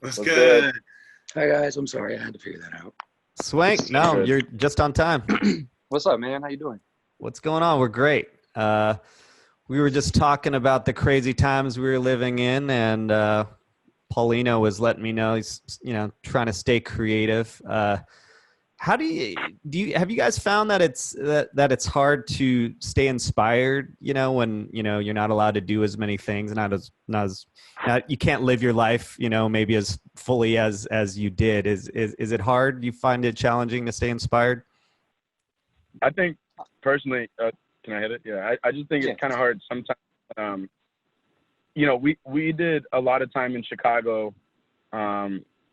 What's What's good? good? Hi guys, I'm sorry, I had to figure that out. Swank, no, Good. you're just on time. What's up, man? How you doing? What's going on? We're great. We were just talking about the crazy times we were living in, and Paulino was letting me know he's, trying to stay creative. How do you have you guys found that it's hard to stay inspired? When you're not allowed to do as many things, not you can't live your life, maybe as fully as you did. Is it hard? Do you find it challenging to stay inspired? I think personally, can I hit it? Yeah, I just think it's kind of hard sometimes. We did a lot of time in Chicago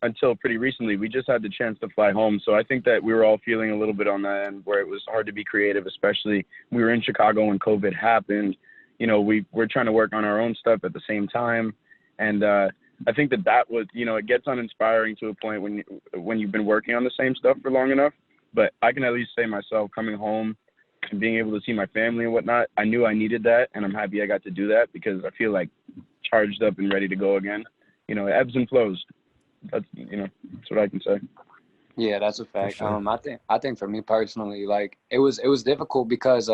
until pretty recently. We just had the chance to fly home. So I think that we were all feeling a little bit on that end where it was hard to be creative, especially we were in Chicago when COVID happened. We're trying to work on our own stuff at the same time. And I think that was, it gets uninspiring to a point when you've been working on the same stuff for long enough. But I can at least say myself, coming home and being able to see my family and whatnot, I knew I needed that. And I'm happy I got to do that because I feel like charged up and ready to go again. It ebbs and flows. That's what I can say. Yeah, that's a fact. Sure. I think for me personally, like it was difficult because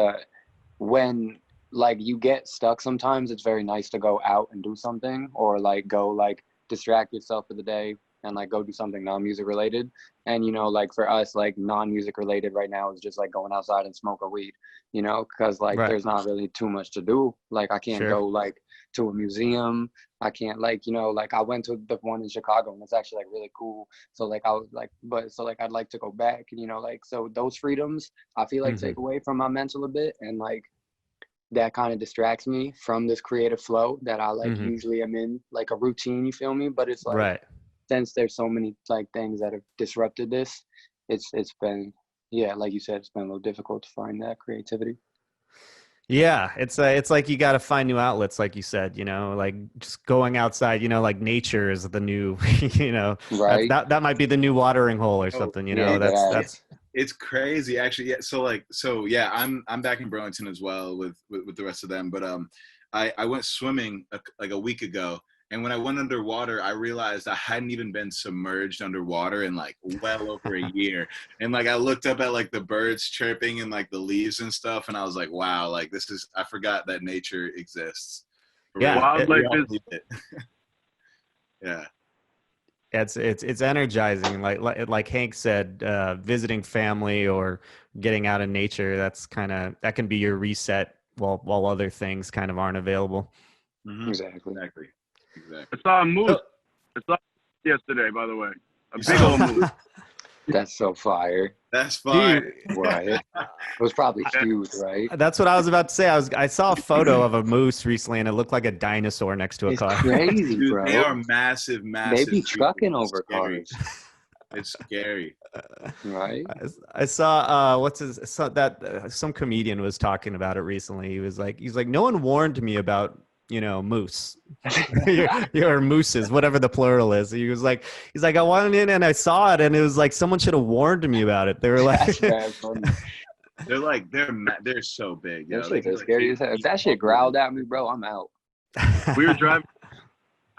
when like you get stuck sometimes, it's very nice to go out and do something or like go like distract yourself for the day and like go do something non-music related. And like for us, like non-music related right now is just like going outside and smoke a weed, because like Right. There's not really too much to do. Like I can't Sure. go like to a museum. I can't like I went to the one in Chicago and it's actually like really cool. So like I was like, I'd like to go back and so those freedoms I feel like take away from my mental a bit, and like that kind of distracts me from this creative flow that I like usually am in, like a routine, you feel me? But it's like Right. since there's so many like things that have disrupted this, it's been, yeah, like you said, it's been a little difficult to find that creativity. Yeah, it's like you got to find new outlets, like you said. Like just going outside. Like nature is the new. Right. That might be the new watering hole or something. yeah, That's It's crazy, actually. Yeah. So yeah, I'm back in Burlington as well with the rest of them. But I went swimming like a week ago, and when I went underwater, I realized I hadn't even been submerged underwater in like well over a year. And like I looked up at like the birds chirping and like the leaves and stuff, and I was like, wow, like I forgot that nature exists. For Yeah, real. Wildlife We all is need it. Yeah. it's energizing. Like Hank said, visiting family or getting out in nature. That can be your reset while other things kind of aren't available. Mm-hmm. exactly. I saw a moose. I saw yesterday, by the way. A big old moose. That's so fire. That's fine. Dude, Right. It was probably huge, right? that's what I was about to say. I saw a photo of a moose recently, and it looked like a dinosaur next to a It's car. crazy, Dude, bro. they are massive. They be trucking creatures. over Scary. cars, It's scary. right? I saw some comedian was talking about it recently. He's like, no one warned me about moose. your mooses, whatever the plural is. He's like, I went in and I saw it, and it was like someone should have warned me about it. They were like, That's bad funny. They're so big. That They shit can, is like, scary as hell. If that shit growled at me, bro, I'm out. We were driving.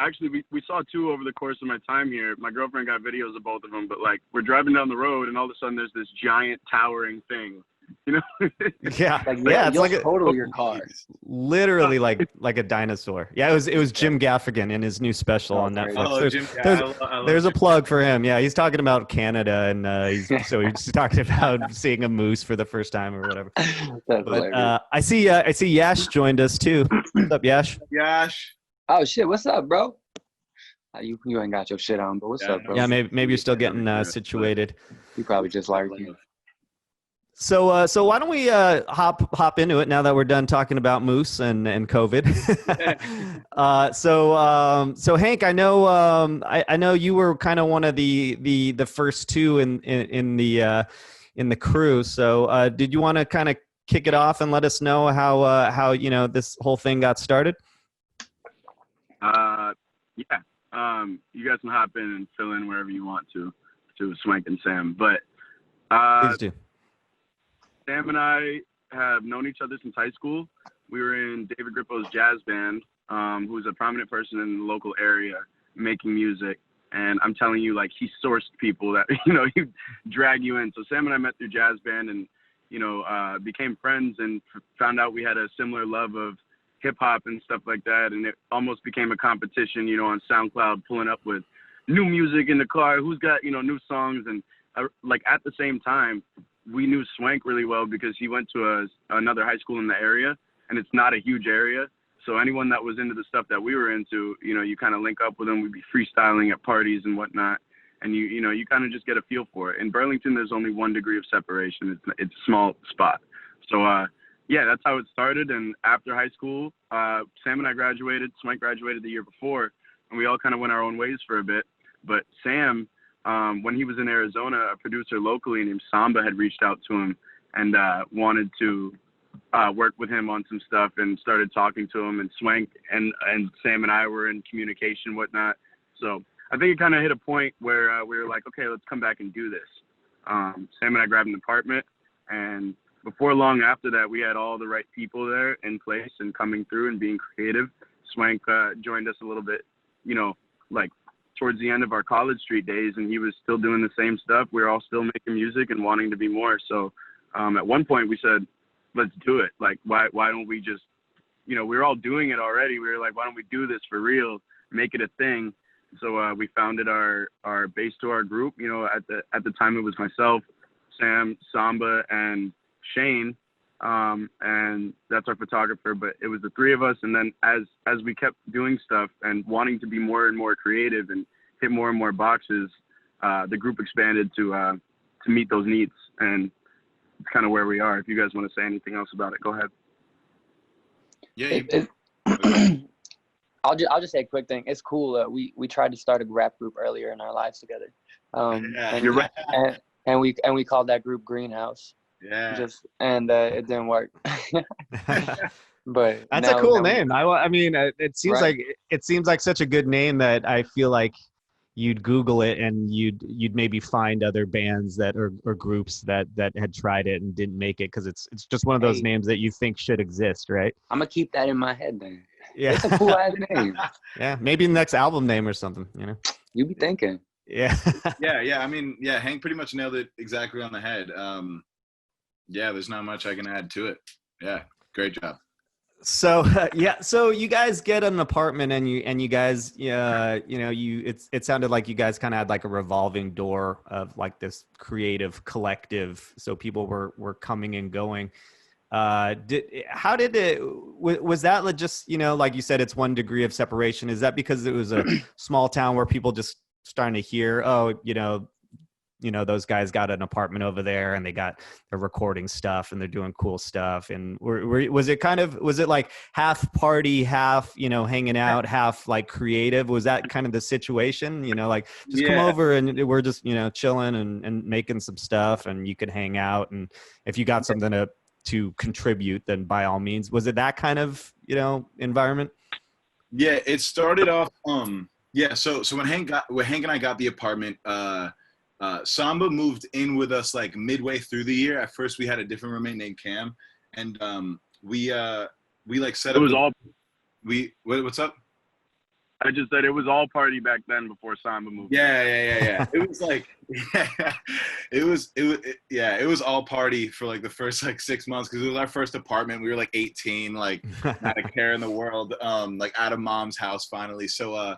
Actually, we saw two over the course of my time here. My girlfriend got videos of both of them, but like we're driving down the road and all of a sudden there's this giant towering thing, yeah, Like, yeah, it's you'll like total your car. literally like a dinosaur. Yeah, it was Jim Gaffigan in his new special on great. Netflix. Oh, Jim, there's I love there's a Jim. plug for him. Yeah, he's talking about Canada, and he's talking about seeing a moose for the first time or whatever. That's But hilarious. I see Yash joined us too. What's up, Yash? Gosh. Oh shit, what's up, bro? You ain't got your shit on, but what's up, bro? Yeah, maybe you're still getting situated. You probably just like me. So why don't we hop into it now that we're done talking about moose and COVID. So Hank, I know I know you were kind of one of the first two in the crew. So did you want to kind of kick it off and let us know how this whole thing got started? Yeah. You guys can hop in and fill in wherever you want to Swank and Sam. But Please do. Sam and I have known each other since high school. We were in David Grippo's jazz band, who's a prominent person in the local area making music. And I'm telling you, like, he sourced people that, you know, he'd drag you in. So Sam and I met through jazz band and, you know, became friends and found out we had a similar love of hip hop and stuff like that. And it almost became a competition, you know, on SoundCloud, pulling up with new music in the car, who's got, you know, new songs. And like at the same time, we knew Swank really well because he went to another high school in the area, and it's not a huge area. So anyone that was into the stuff that we were into, you know, you kind of link up with them. We'd be freestyling at parties and whatnot. And you know, you kind of just get a feel for it. In Burlington, there's only 1 degree of separation. It's a small spot. So, yeah, that's how it started. And after high school, Sam and I graduated. Swank graduated the year before, and we all kind of went our own ways for a bit. But Sam, when he was in Arizona, a producer locally named Somba had reached out to him and wanted to work with him on some stuff, and started talking to him. And Swank and Sam and I were in communication, whatnot. So I think it kind of hit a point where we were like, okay, let's come back and do this. Sam and I grabbed an apartment, and before long after that, we had all the right people there in place and coming through and being creative. Swank joined us a little bit, you know, like towards the end of our College Street days, and he was still doing the same stuff. We were all still making music and wanting to be more. So at one point we said, let's do it. Like, why don't we just, you know, we were all doing it already. We were like, why don't we do this for real, make it a thing? So we founded our bass to our group. You know, at the time it was myself, Sam, Somba, and Shane, and that's our photographer. But it was the 3 of us. And then as we kept doing stuff and wanting to be more and more creative and hit more and more boxes, the group expanded to meet those needs. And it's kind of where we are. If you guys want to say anything else about it, go ahead. Yeah. I'll just say a quick thing. It's cool. We tried to start a rap group earlier in our lives together. And, You're right. and we called that group Greenhouse. Yeah. It didn't work. But that's a cool name. I mean, it seems Right. like it seems like such a good name that I feel like you'd Google it and you'd maybe find other bands that or groups that had tried it and didn't make it, because it's just one of those names that you think should exist, right? I'm gonna keep that in my head then. Yeah. It's a cool ass name. Yeah, maybe the next album name or something, you know. You be thinking. Yeah. Yeah. I mean, yeah, Hank pretty much nailed it exactly on the head. Yeah, there's not much I can add to it. Yeah, great job. So so you guys get an apartment and you guys it sounded like you guys kind of had like a revolving door of like this creative collective, so people were coming and going. Was that just, you know, like you said, it's 1 degree of separation? Is that because it was a small town where people just starting to hear, oh, you know, those guys got an apartment over there and they're recording stuff and they're doing cool stuff? And was it like half party, half, you know, hanging out, half like creative? Was that kind of the situation, you know, like just come over and we're just, you know, chilling and making some stuff, and you could hang out, and if you got something to contribute, then by all means? Was it that kind of, you know, environment? Yeah, it started off so when Hank and I got the apartment, Samba moved in with us like midway through the year. At first we had a different roommate named Cam, and we like set up. What's up? I just said it was all party back then before Samba moved. Yeah. It was like, it was all party for like the first like 6 months, because it was our first apartment. We were like 18, like not a care in the world, like out of mom's house finally. So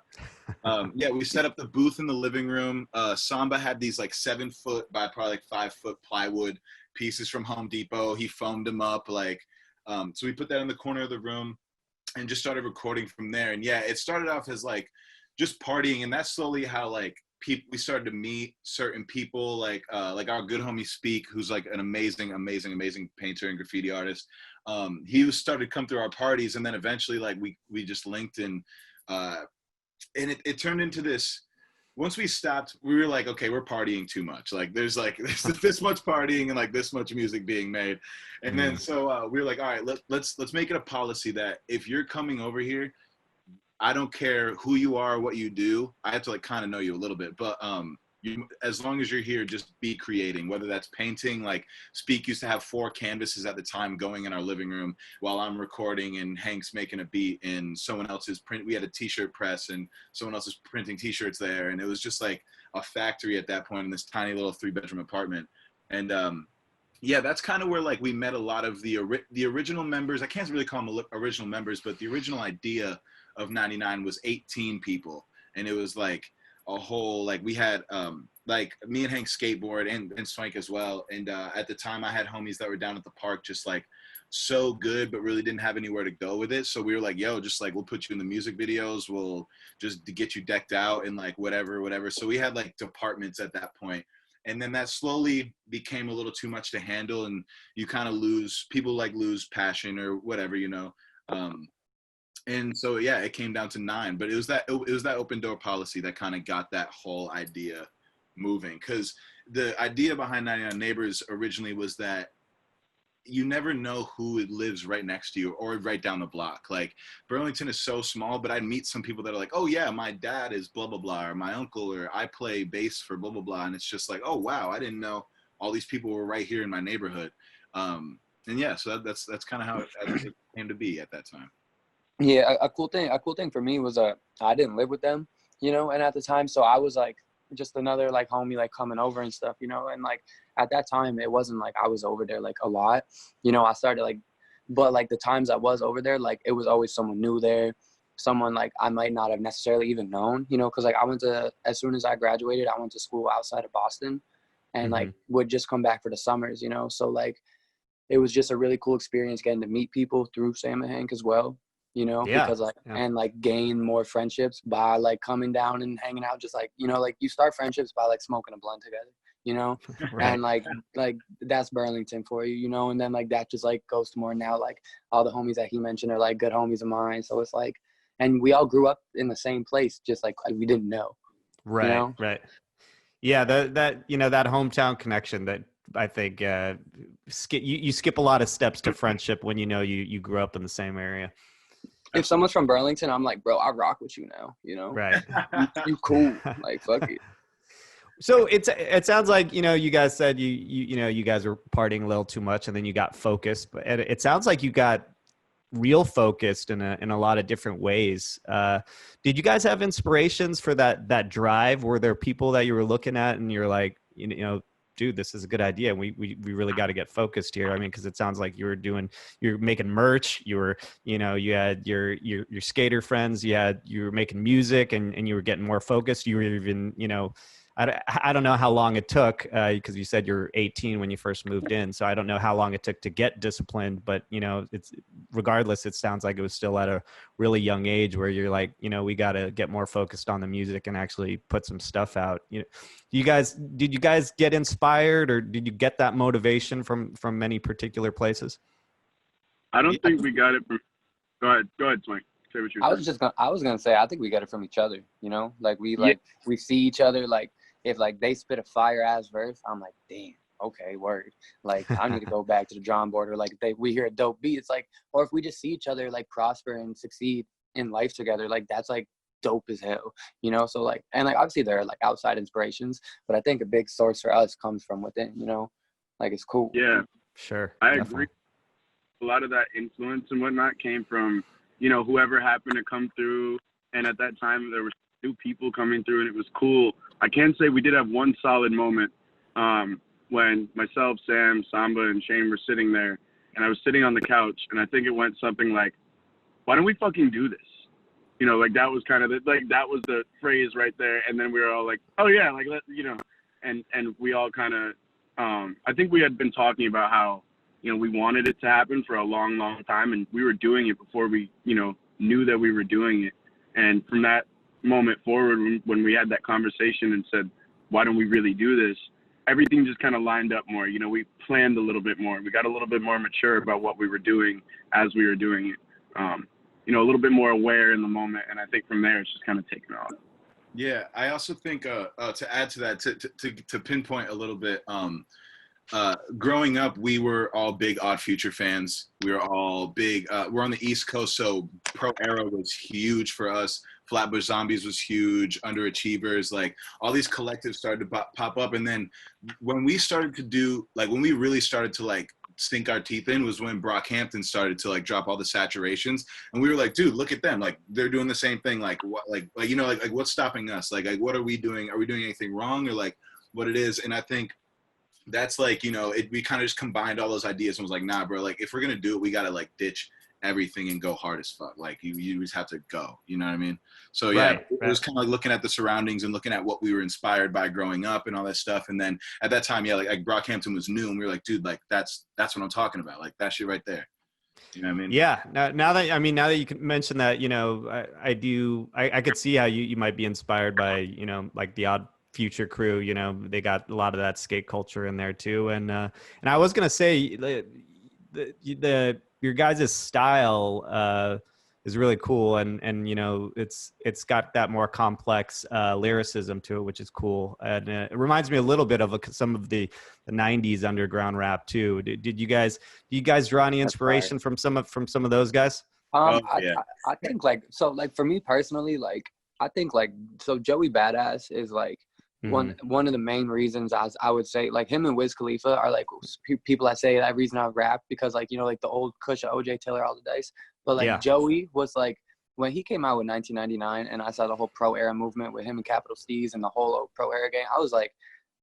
we set up the booth in the living room. Samba had these like 7 foot by probably like 5 foot plywood pieces from Home Depot. He foamed them up like, so we put that in the corner of the room and just started recording from there. And yeah, it started off as like just partying, and that's slowly how like we started to meet certain people, like our good homie Speak, who's like an amazing painter and graffiti artist. He started to come through our parties, and then eventually like we just linked, and it turned into this. Once we stopped, we were like, okay, we're partying too much. Like there's this much partying and like this much music being made. And then so we were like, all right, let's make it a policy that if you're coming over here, I don't care who you are, what you do. I have to like kind of know you a little bit, but as long as you're here, just be creating, whether that's painting. Like Speak used to have 4 canvases at the time going in our living room while I'm recording and Hank's making a beat and someone else's print. We had a t-shirt press and someone else is printing t-shirts there. And it was just like a factory at that point in this tiny little 3-bedroom apartment. And yeah, that's kind of where like we met a lot of the original members. I can't really call them original members, but the original idea of 99 was 18 people. And it was like a whole, like we had like me and Hank skateboard and Swank as well. And at the time I had homies that were down at the park just like so good, but really didn't have anywhere to go with it. So we were like, yo, just like, we'll put you in the music videos. We'll just get you decked out and like whatever. So we had like departments at that point. And then that slowly became a little too much to handle, and you kind of lose passion or whatever, you know. And so yeah, it came down to 9, but it was that open door policy that kind of got that whole idea moving. Because the idea behind 99 Neighbors originally was that you never know who lives right next to you or right down the block. Like Burlington is so small, but I'd meet some people that are like, oh yeah, my dad is blah, blah, blah, or my uncle, or I play bass for blah, blah, blah. And it's just like, oh wow, I didn't know all these people were right here in my neighborhood. And yeah, so that's kind of how it came to be at that time. Yeah, a cool thing for me was I didn't live with them, you know, and at the time, so I was like just another like homie like coming over and stuff, you know, and like at that time it wasn't like I was over there like a lot, you know. I started like, but like the times I was over there, like it was always someone new there, someone like I might not have necessarily even known, you know, because like as soon as I graduated, I went to school outside of Boston, and like would just come back for the summers, you know. So like it was just a really cool experience getting to meet people through Sam and Hank as well, you know, because like, and like gain more friendships by like coming down and hanging out, just like, you know, like you start friendships by like smoking a blunt together, you know, and like that's Burlington for you, you know, and then like that just like goes to more now, like all the homies that he mentioned are like good homies of mine. So it's like, and we all grew up in the same place, just like we didn't know. Right. You know? Right. Yeah. That, you know, that hometown connection that I think you skip a lot of steps to friendship when, you know, you grew up in the same area. If someone's from Burlington, I'm like, bro, I rock with you now, you know? Right. You cool. Like, fuck it. So it sounds like, you know, you guys said you know, you guys were partying a little too much and then you got focused, but it sounds like you got real focused in a lot of different ways. Did you guys have inspirations for that drive? Were there people that you were looking at and you're like, you know, dude, this is a good idea. We really got to get focused here. I mean, because it sounds like you're making merch. You were, you know, you had your skater friends. You were making music, and you were getting more focused. You were even, you know, I don't know how long it took, because you said you're 18 when you first moved in. So I don't know how long it took to get disciplined, but, you know, regardless, it sounds like it was still at a really young age where you're like, you know, we got to get more focused on the music and actually put some stuff out. You know, did you guys get inspired, or did you get that motivation from many particular places? I don't think we got it from, go ahead, Swank. Say what you were I was gonna say, I think we get it from each other, you know, like we see each other, like if like they spit a fire ass verse, I'm like, damn, okay, word. Like I need to go back to the drawing board, or like if we hear a dope beat, it's like, or if we just see each other like prosper and succeed in life together, like that's like dope as hell, you know. So like, and like obviously there are like outside inspirations, but I think a big source for us comes from within, you know, like it's cool. Yeah, sure, I definitely agree. A lot of that influence and whatnot came from, you know, whoever happened to come through. And at that time there were new people coming through and it was cool. I can say we did have one solid moment when myself, Sam, Somba, and Shane were sitting there, and I was sitting on the couch, and I think it went something like, why don't we fucking do this? You know, like that was kind of that was the phrase right there. And then we were all like, oh yeah, like, you know, and we all kind of, I think we had been talking about how, you know, we wanted it to happen for a long, long time, and we were doing it before we, you know, knew that we were doing it. And from that moment forward, when we had that conversation and said, why don't we really do this? Everything just kind of lined up more. You know, we planned a little bit more. We got a little bit more mature about what we were doing as we were doing it. You know, a little bit more aware in the moment. And I think from there, it's just kind of taken off. Yeah, I also think to add to that, to pinpoint a little bit, growing up, we were all big Odd Future fans. We were all big. We're on the East Coast, so Pro Era was huge for us. Flatbush Zombies was huge. Underachievers, like all these collectives started to pop up. And then when we started to do, like when we really started to like sink our teeth in was when Brockhampton started to like drop all the saturations. And we were like, dude, look at them. Like they're doing the same thing. Like what, like you know, like what's stopping us? Like what are we doing? Are we doing anything wrong, or like what it is? And I think that's like, you know, we kind of just combined all those ideas and was like, nah, bro, like if we're gonna do it, we gotta like ditch everything and go hard as fuck. Like you just have to go, you know what I mean? So yeah, Right. it was kind of like looking at the surroundings and looking at what we were inspired by growing up and all that stuff. And then at that time, yeah, like Brockhampton was new, and we were like, dude, like that's what I'm talking about, like that shit right there. You know what I mean? Yeah. Now that you can mention that, you know, I could see how you might be inspired by, you know, like the Odd Future crew. You know, they got a lot of that skate culture in there too. And I was gonna say your guys' style is really cool, and you know it's got that more complex lyricism to it, which is cool, and it reminds me a little bit of some of the 90s underground rap too. Do you guys draw any inspiration from some of those guys? I think like, so like for me personally, like I think like, so Joey Badass is like one of the main reasons I would say, like him and Wiz Khalifa are like people I say that reason I rap, because like, you know, like the old Kush OJ Taylor all the days. But like Joey was like, when he came out with 1999 and I saw the whole Pro Era movement with him and Capital Steez and the whole Pro Era gang, I was like,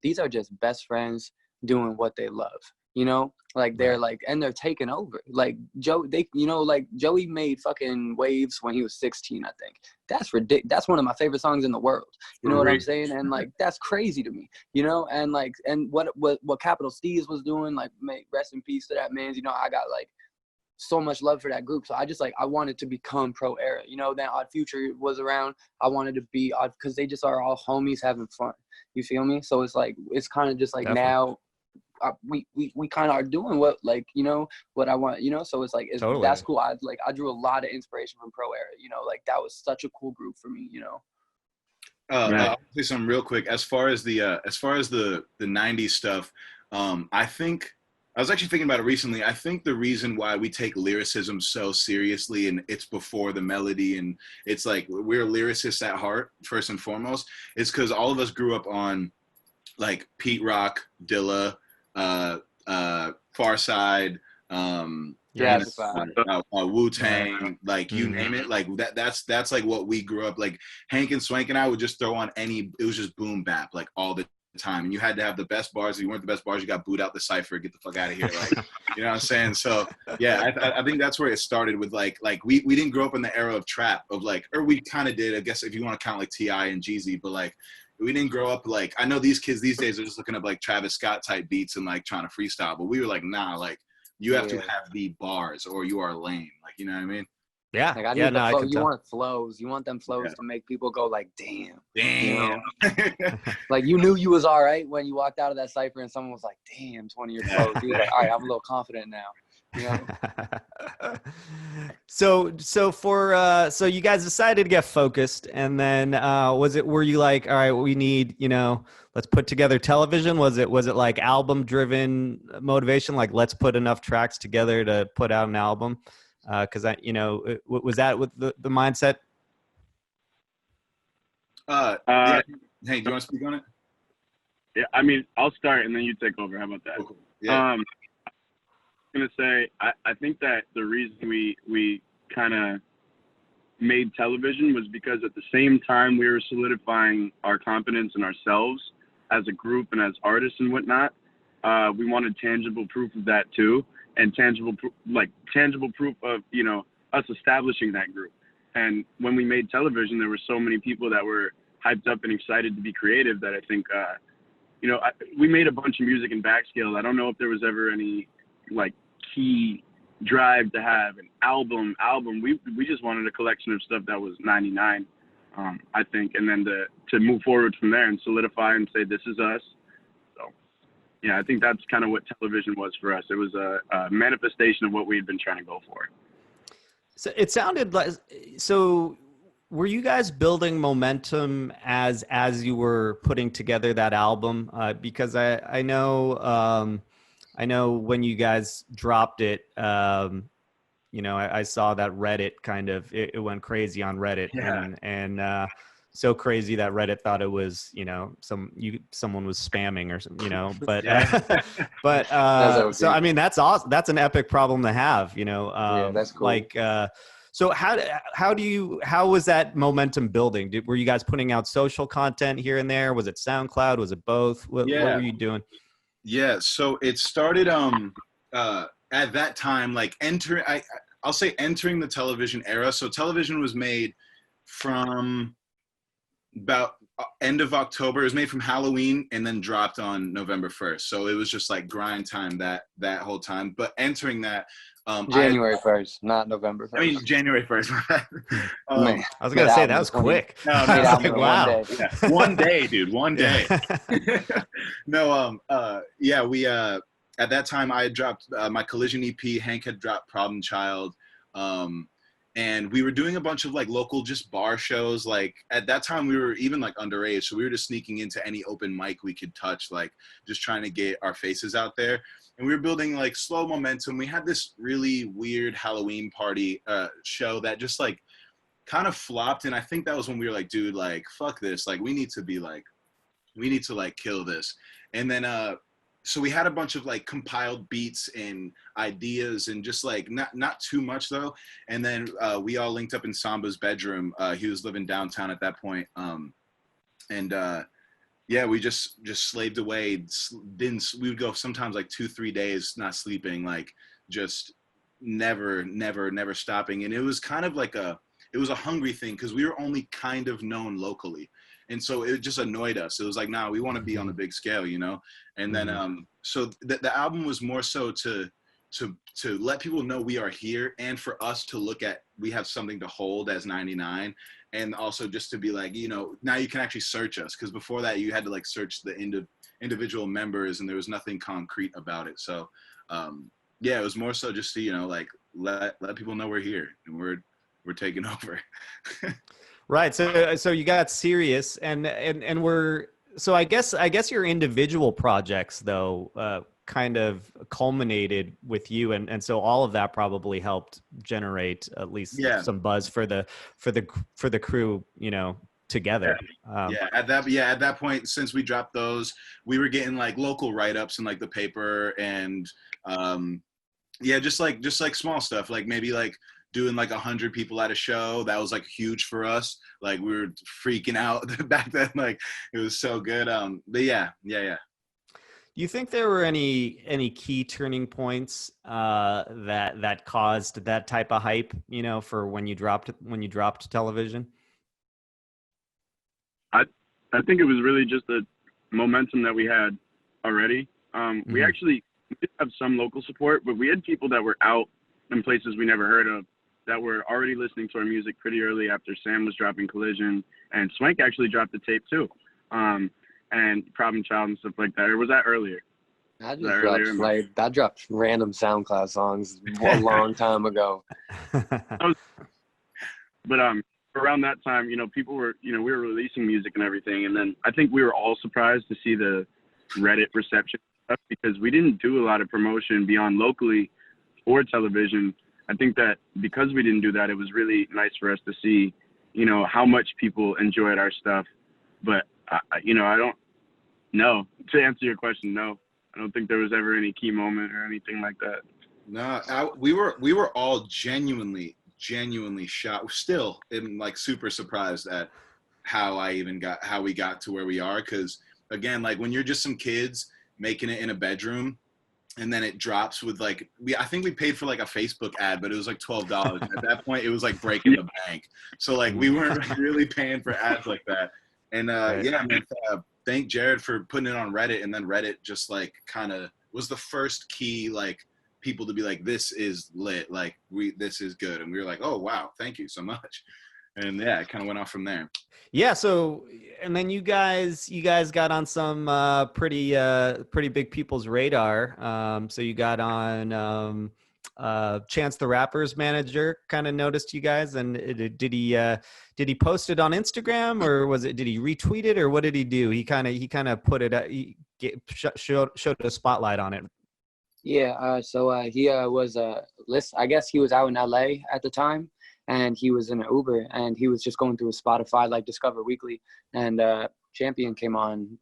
these are just best friends doing what they love, you know? Like they're like, and they're taking over. Like you know, like Joey made fucking Waves when he was 16, I think. That's ridiculous. That's one of my favorite songs in the world. You know what I'm saying? And like, that's crazy to me, you know? And like, and what Capital Steez was doing, like, rest in peace to that man. You know, I got like so much love for that group. So I just like, I wanted to become Pro Era, you know? Then Odd Future was around. I wanted to be Odd, because they just are all homies having fun. You feel me? So it's like, it's kind of just like now, we kind of are doing what, like, you know, what I want, you know? So it's like, totally. That's cool. I drew a lot of inspiration from Pro Era, you know, like that was such a cool group for me, you know? I'll say something real quick. As far as the 90s stuff, I think, I was actually thinking about it recently. I think the reason why we take lyricism so seriously, and it's before the melody, and it's like we're lyricists at heart, first and foremost, is because all of us grew up on like Pete Rock, Dilla, Far Side, Wu-Tang, like you name it, like that's like what we grew up like. Hank and Swank and I would just throw on it was just boom bap like all the time, and you had to have the best bars. If you weren't the best bars, you got booed out the cypher, get the fuck out of here, like you know what I'm saying? So yeah, I think that's where it started with like we didn't grow up in the era of trap, of like, or we kind of did, I guess, if you want to count like T.I. and Jeezy, but like we didn't grow up like, I know these kids these days are just looking up like Travis Scott type beats and like trying to freestyle, but we were like, nah, like you have to have the bars or you are lame, like, you know what I mean? Yeah. Like I need the flow. You want flows. You want them flows to make people go like, damn. You know? Like you knew you was all right when you walked out of that cypher and someone was like, damn, it's one of your flows. You were like, all right, I'm a little confident now. You know? So you guys decided to get focused, and then were you like, all right, we need, you know, let's put together television? Was it like album driven motivation, like let's put enough tracks together to put out an album? Because I, you know, was that with the mindset? Yeah. Hey, do you want to speak on it? Yeah, I mean, I'll start and then you take over. How about that? Cool. Yeah. I'm gonna say I think that the reason we kind of made television was because at the same time we were solidifying our confidence in ourselves as a group and as artists and whatnot. We wanted tangible proof of that too, and tangible proof of, you know, us establishing that group. And when we made television, there were so many people that were hyped up and excited to be creative that I think, you know, we made a bunch of music in backscale. I don't know if there was ever any like key drive to have an album. We just wanted a collection of stuff that was 99, I think, and then to move forward from there and solidify and say this is us. So yeah, I think that's kind of what television was for us. It was a manifestation of what we had been trying to go for. So it sounded like, so were you guys building momentum as you were putting together that album? Because I know I know when you guys dropped it, you know, I saw that Reddit kind of, it went crazy on Reddit. Yeah. And so crazy that Reddit thought it was, you know, someone was spamming or something, you know, but, so, I mean, that's awesome. That's an epic problem to have, you know, yeah, that's cool. like, so how was that momentum building? Were you guys putting out social content here and there? Was it SoundCloud? Was it both? What were you doing? Yeah. So it started, at that time, like I'll say entering the television era. So television was made from about end of October. It was made from Halloween and then dropped on November 1st. So it was just like grind time that whole time. But entering that, January 1st, not November 1st. I mean, January 1st. Man, I was going to say that was quick. No, like, wow. One day, dude, one day. No, yeah, we, at that time I had dropped my Collision EP, Hank had dropped Problem Child. And we were doing a bunch of like local just bar shows. Like at that time we were even like underage. So we were just sneaking into any open mic we could touch, like just trying to get our faces out there. And we were building like slow momentum. We had this really weird Halloween party show that just like kind of flopped. And I think that was when we were like, dude, like, fuck this. Like we need to like kill this. And then, so we had a bunch of like compiled beats and ideas and just like not too much though. And then we all linked up in Somba's bedroom. He was living downtown at that point. Yeah, we just slaved away. We would go sometimes like 2-3 days not sleeping, like just never stopping. And it was kind of like it was a hungry thing because we were only kind of known locally. And so it just annoyed us. It was like, nah, we want to be on a big scale, you know? And then, so the album was more so to let people know we are here and for us to look at, we have something to hold as 99. And also just to be like, you know, now you can actually search us. Cause before that you had to like search the individual members and there was nothing concrete about it. So, yeah, it was more so just to, you know, like let people know we're here and we're taking over. Right. So you got serious and we're, so I guess your individual projects though, kind of culminated with you. And so all of that probably helped generate at least some buzz for the crew, you know, together. At that point, since we dropped those, we were getting like local write-ups in like the paper and, just like small stuff, like maybe like doing like 100 people at a show. That was like huge for us. Like we were freaking out back then. Like it was so good. But yeah. Do you think there were any key turning points that caused that type of hype, you know, for when you dropped television? I think it was really just the momentum that we had already. We actually did have some local support, but we had people that were out in places we never heard of that were already listening to our music pretty early after Sam was dropping Collision, and Swank actually dropped the tape too, and Problem Child and stuff like that. Or was that earlier? I dropped random SoundCloud songs a long time ago. But around that time, you know, people were, you know, we were releasing music and everything, and then I think we were all surprised to see the Reddit reception stuff because we didn't do a lot of promotion beyond locally or television. I think that because we didn't do that, it was really nice for us to see, you know, how much people enjoyed our stuff. But, you know, I don't know. To answer your question, no. I don't think there was ever any key moment or anything like that. No, we were all genuinely shocked. Still, I'm like super surprised at how we got to where we are. Because again, like when you're just some kids making it in a bedroom, and then it drops with like I think we paid for like a Facebook ad, but it was like $12. At that point, it was like breaking the bank. So like we weren't really paying for ads like that. And yeah, man, thank Jared for putting it on Reddit, and then Reddit just like kind of was the first key like people to be like, this is lit, like this is good, and we were like, oh wow, thank you so much. And yeah, it kind of went off from there. Yeah. So, and then you guys got on some pretty big people's radar. So you got on Chance the Rapper's manager kind of noticed you guys, and did he post it on Instagram, or did he retweet it, or what did he do? He kind of put it showed a spotlight on it. Yeah, he was I guess he was out in LA at the time, and he was in an Uber, and he was just going through his Spotify, like Discover Weekly, and Champion came on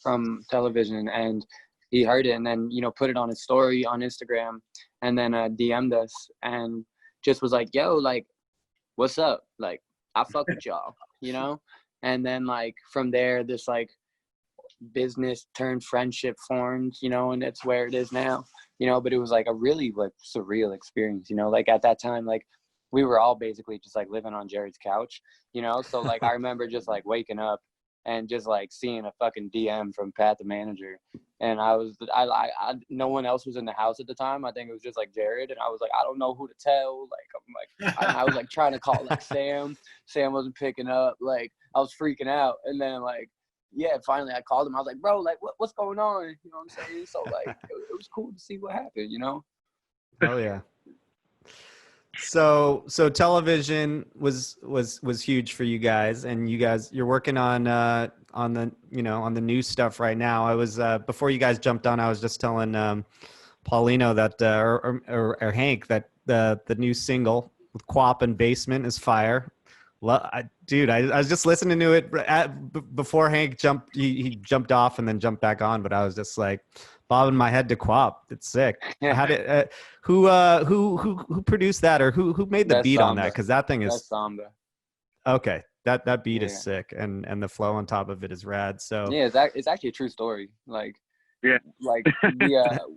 from television, and he heard it, and then, you know, put it on his story on Instagram, and then DM'd us and just was like, yo, like, what's up? Like, I fuck with y'all, you know? And then, like, from there, this, like, business turned friendship formed, you know, and it's where it is now, you know. But it was, like, a really, like, surreal experience, you know? Like, at that time, like, we were all basically just, like, living on Jared's couch, you know? So, like, I remember just, like, waking up and just, like, seeing a fucking DM from Pat, the manager. And I no one else was in the house at the time. I think it was just, like, Jared. And I was like, I don't know who to tell. Like, I'm like, I was, like, trying to call, like, Sam. Sam wasn't picking up. Like, I was freaking out. And then, like, yeah, finally I called him. I was like, bro, like, what's going on? You know what I'm saying? So, like, it was cool to see what happened, you know? Oh, yeah. So television was huge for you guys, and you're working on the, you know, on the new stuff right now. I was before you guys jumped on, I was just telling Paulino that or Hank that the new single with QWOP and Basement is fire. Dude, I was just listening to it before Hank jumped. He jumped off and then jumped back on, but I was just like bobbing my head to QWOP. It's sick. Who produced that, or who made the That's beat Somba. on that? Because that thing is That's Somba. okay. That beat is Yeah. sick, and the flow on top of it is rad. So Yeah, it's actually a true story. Like, Yeah. like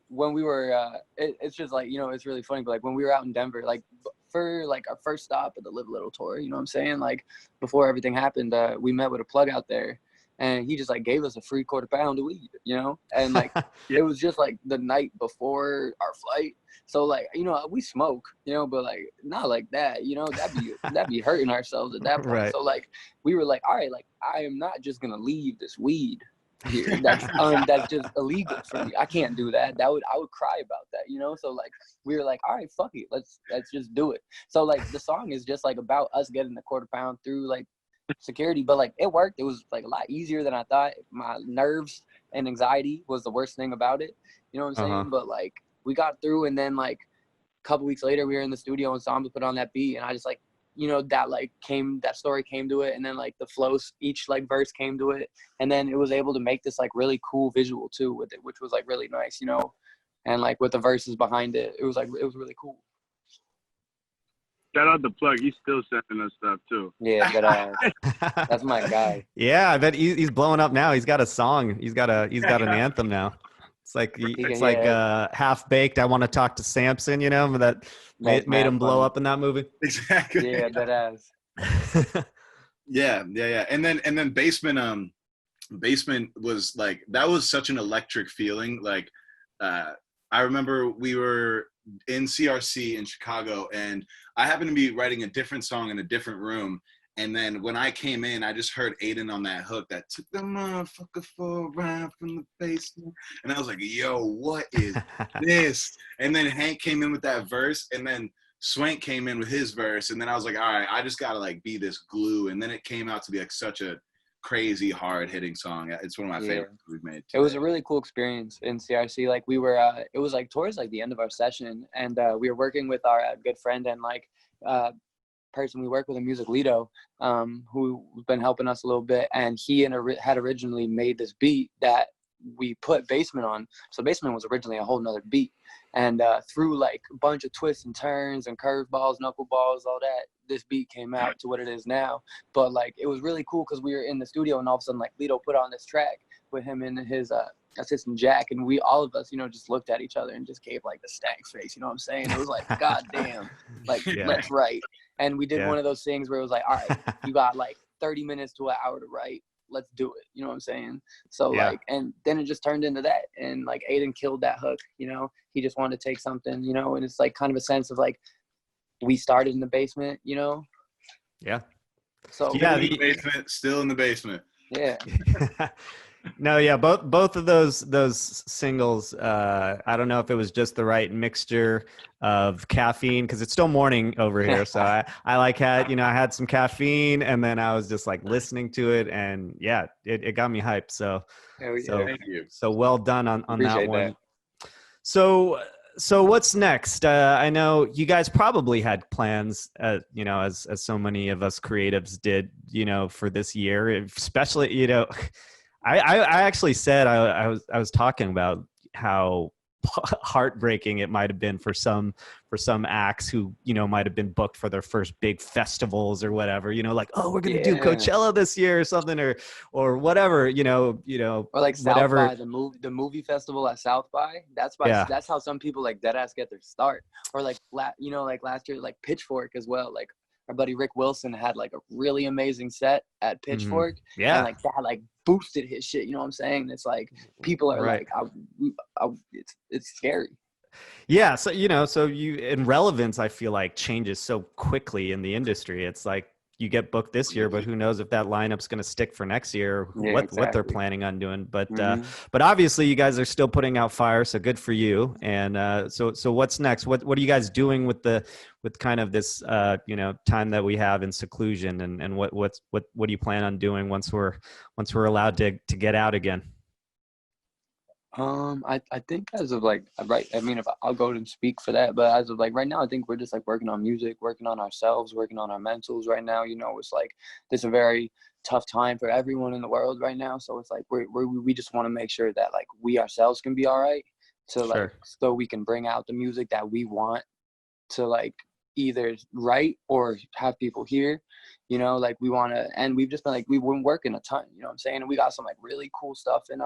when we were, it's just like, you know, it's really funny. But like when we were out in Denver, like for like our first stop of the Live a Little tour, you know what I'm saying? Like before everything happened, we met with a plug out there, and he just like gave us a free quarter pound of weed, you know? And like it was just like the night before our flight. So like, you know, we smoke, you know, but like not like that, you know, that'd be hurting ourselves at that point. Right. So like we were like, all right, like I am not just gonna leave this weed here. That's just illegal for me. I can't do that. I would cry about that, you know? So like we were like, all right, fuck it. Let's just do it. So like the song is just like about us getting the quarter pound through like security, but like it worked. It was like a lot easier than I thought. My nerves and anxiety was the worst thing about it. You know what I'm saying? But like we got through, and then like a couple weeks later we were in the studio and Somba put on that beat, and I just like, you know, that story came to it, and then like the flows, each like verse came to it, and then it was able to make this like really cool visual too with it, which was like really nice, you know, and like with the verses behind it, it was really cool. Shout out the plug. He's still sending us stuff too. Yeah, but that's my guy. Yeah, I bet he's blowing up now. He's got a song. He's got an anthem now. It's like like Half Baked. I Want to Talk to Samson. You know, that made him blow up in that movie. Exactly. Yeah, that ass. Yeah. And then Basement was like, that was such an electric feeling. Like, I remember we were in CRC in Chicago, and I happened to be writing a different song in a different room. And then when I came in, I just heard Aiden on that hook that took the motherfucker for a ride from the basement. And I was like, yo, what is this? And then Hank came in with that verse, and then Swank came in with his verse. And then I was like, all right, I just got to like be this glue. And then it came out to be like such a crazy hard hitting song. It's one of my favorites we've made today. It was a really cool experience in CRC. Like we were, it was like towards like the end of our session, and we were working with our good friend and like person we work with in music, Lido, who's been helping us a little bit, and he had originally made this beat that we put Basement on. So Basement was originally a whole nother beat, and through like a bunch of twists and turns and curveballs, knuckleballs, all that, this beat came out to what it is now. But like it was really cool because we were in the studio, and all of a sudden like Lido put on this track with him and his assistant Jack, and we all of us, you know, just looked at each other and just gave like the stank face, you know what I'm saying? It was like, god damn, like let's write. And we did one of those things where it was like, all right, you got like 30 minutes to an hour to write, let's do it, you know what I'm saying? So like, and then it just turned into that, and like Aiden killed that hook, you know, he just wanted to take something, you know, and it's like kind of a sense of like we started in the basement, you know. So yeah, the basement, still in the basement. No, yeah, both of those singles, I don't know if it was just the right mixture of caffeine, because it's still morning over here, so I had some caffeine, and then I was just like listening to it, and it got me hyped. So thank you. So well done on that one. So what's next? I know you guys probably had plans, you know, as so many of us creatives did, you know, for this year, especially, you know, I actually said I was talking about how heartbreaking it might have been for some acts who, you know, might have been booked for their first big festivals or whatever, you know, like, oh, we're gonna do Coachella this year or something, or whatever, you know, or like whatever. South by the movie festival at South by. That's how some people like deadass get their start. Or like you know, like last year, like Pitchfork as well. Like our buddy Rick Wilson had like a really amazing set at Pitchfork, and like that like boosted his shit. You know what I'm saying? It's like people are like, it's scary. Yeah, so you know, in relevance, I feel like changes so quickly in the industry. It's like you get booked this year, but who knows if that lineup's going to stick for next year, what they're planning on doing. But but obviously, you guys are still putting out fire, so good for you. And so what's next? What are you guys doing with kind of this you know, time that we have in seclusion, and what do you plan on doing once we're allowed to get out again? I think as of like, right, I mean, if I'll go and speak for that, but as of like right now, I think we're just like working on music, working on ourselves, working on our mentals right now. You know, it's like this is a very tough time for everyone in the world right now. So it's like we just want to make sure that like we ourselves can be all right, to like so we can bring out the music that we want to like either write or have people hear. You know, like we want to, and we've just been like, we've been working a ton, you know what I'm saying? And we got some like really cool stuff in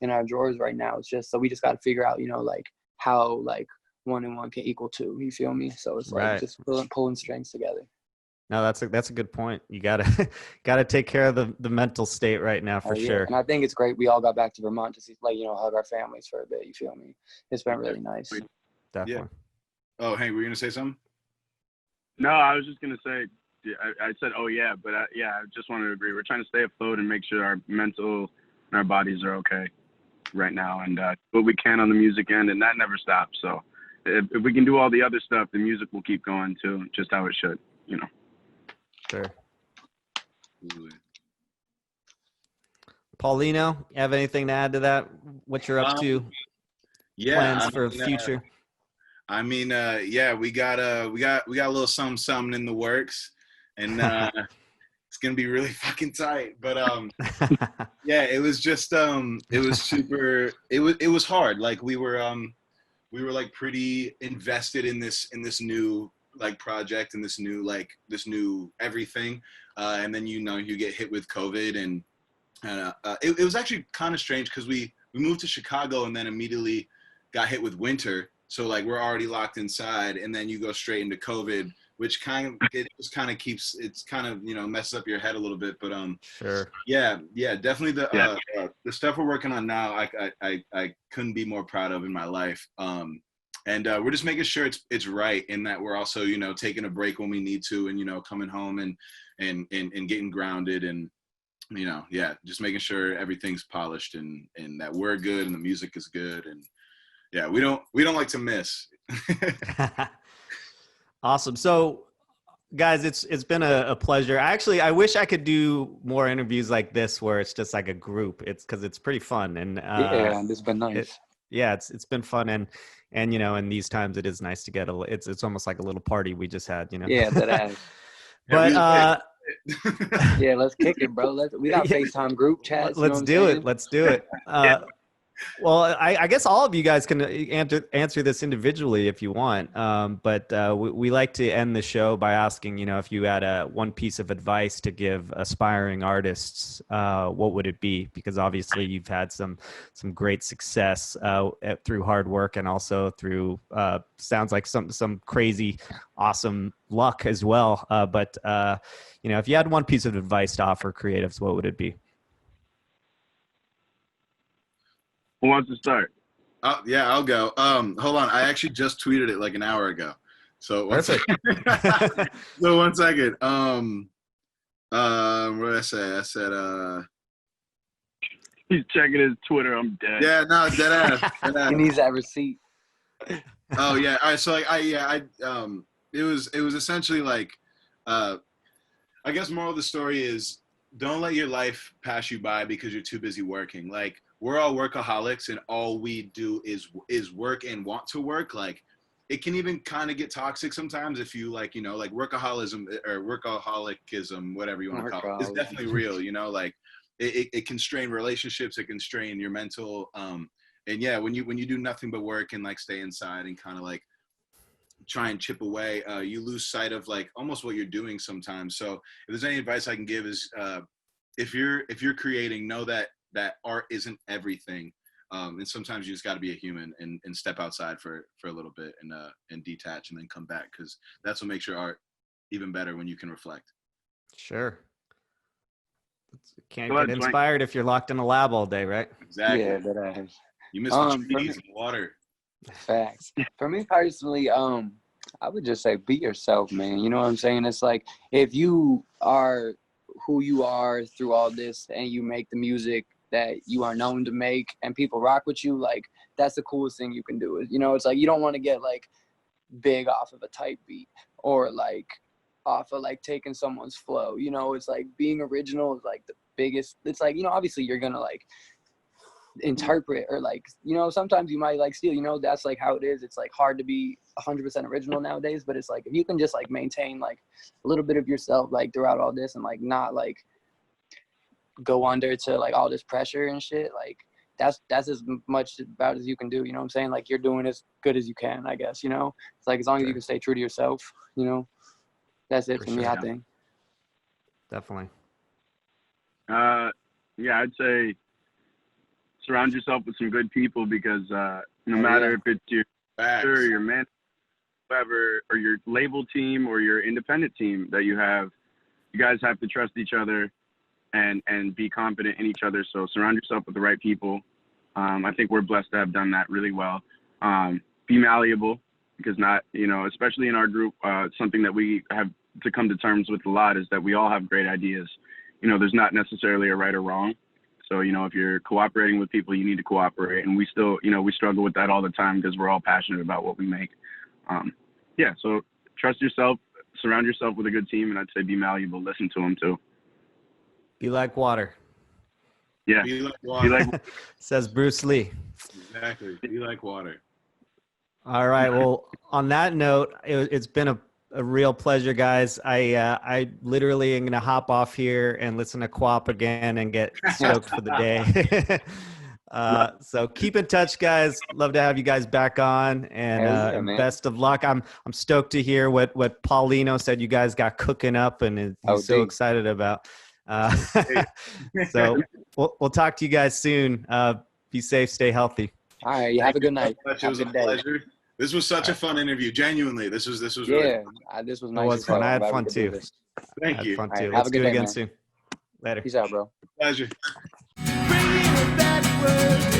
our drawers right now. It's just, so we just got to figure out, you know, like how like 1 and 1 can equal 2. You feel me? So it's like just pulling strings together. No, that's a good point. You gotta take care of the mental state right now for sure. And I think it's great. We all got back to Vermont to see, like, you know, hug our families for a bit. You feel me? It's been really nice. Definitely. Yeah. Oh, Hank, were you gonna say something? No, I was just gonna say. I said, oh yeah, but I just wanted to agree. We're trying to stay afloat and make sure our mental and our bodies are okay right now, and what we can on the music end, and that never stops. So if we can do all the other stuff, the music will keep going too, just how it should, you know. Sure. Paulino, you have anything to add to that? What you're up to? Plans for the future? I mean, yeah, we got a little something in the works, and it's gonna be really fucking tight. But yeah, it was just it was super. It was hard. Like we were like pretty invested in this new like project and this new everything, and then you get hit with COVID, and it was actually kind of strange because we moved to Chicago and then immediately got hit with winter. So like we're already locked inside, and then you go straight into COVID, which keeps, it's kind of, you know, messes up your head a little bit. But sure. Yeah, definitely the stuff we're working on now, I couldn't be more proud of in my life. And we're just making sure it's right, in that we're also, you know, taking a break when we need to, and, you know, coming home and getting grounded, and, you know, yeah, just making sure everything's polished and that we're good and the music is good, and yeah, we don't like to miss. Awesome. So guys, it's been a pleasure. Actually, I wish I could do more interviews like this where it's just like a group. It's because it's pretty fun, and yeah, it's been nice. It's been fun, and you know, in these times it is nice to get it's almost like a little party we just had, you know. Yeah, that has. But yeah, let's kick it, bro. We got FaceTime group chats. Let's do it. Well, I guess all of you guys can answer this individually if you want. But we like to end the show by asking, you know, if you had one piece of advice to give aspiring artists, what would it be? Because obviously you've had some great success through hard work, and also through sounds like some crazy, awesome luck as well. But you know, if you had one piece of advice to offer creatives, what would it be? Who wants to start? Yeah, I'll go. Hold on. I actually just tweeted it like an hour ago. So one second. So 1 second. What did I say? I said He's checking his Twitter. I'm dead. Yeah, no, dead ass. He needs that receipt. Oh yeah. All right. So like it was essentially like I guess moral of the story is, don't let your life pass you by because you're too busy working. Like, we're all workaholics and all we do is work and want to work, like it can even kind of get toxic sometimes if you like, you know, like workaholism or workaholicism, whatever you want to call it, is definitely real, you know, like it can strain relationships, it can strain your mental, and yeah, when you do nothing but work and like stay inside and kind of like try and chip away, you lose sight of like almost what you're doing sometimes. So if there's any advice I can give is, if you're creating, know that art isn't everything. And sometimes you just got to be a human and step outside for a little bit and detach and then come back, because that's what makes your art even better when you can reflect. Sure. Can't get inspired if you're locked in a lab all day, right? Exactly. Yeah, that you miss the trees and the water. Facts. For me personally, I would just say be yourself, man. You know what I'm saying? It's like if you are who you are through all this and you make the music that you are known to make and people rock with you, like that's the coolest thing you can do. You know, it's like you don't want to get like big off of a type beat or like off of like taking someone's flow. You know, it's like being original is like the biggest. It's like, you know, obviously you're gonna like interpret or like, you know, sometimes you might like steal, you know, that's like how it is. It's like hard to be 100% original nowadays, but it's like if you can just like maintain like a little bit of yourself like throughout all this and like not like go under to like all this pressure and shit, like that's as much about as you can do. You know what I'm saying? Like you're doing as good as you can, I guess. You know, it's like as long as you can stay true to yourself, you know, that's it for me. I think definitely. Yeah, I'd say surround yourself with some good people, because no matter if it's your or your man, whoever, or your label team or your independent team that you guys have to trust each other and be confident in each other. So surround yourself with the right people. I think we're blessed to have done that really well. Be malleable, because not, you know, especially in our group, something that we have to come to terms with a lot is that we all have great ideas. You know, there's not necessarily a right or wrong. So, you know, if you're cooperating with people, you need to cooperate. And we still, you know, we struggle with that all the time because we're all passionate about what we make. Yeah, so trust yourself, surround yourself with a good team, and I'd say be malleable, listen to them too. Be like water. Yeah. Be like water. Says Bruce Lee. Exactly. Be like water. All right. Well, on that note, it's been a real pleasure, guys. I literally am going to hop off here and listen to QWOP again and get stoked for the day. So keep in touch, guys. Love to have you guys back on, and best of luck. I'm stoked to hear what Paulino said you guys got cooking up, and he's so excited about. So we'll talk to you guys soon. Be safe, stay healthy. All right, you have a good night. It was a pleasure. This was such a fun interview. Genuinely, this was really fun. This was nice. It was fun. I had fun too. Thank you. Fun too. Right, Let's do it again soon. Later. Peace out, bro. Pleasure. Bringing it backwards.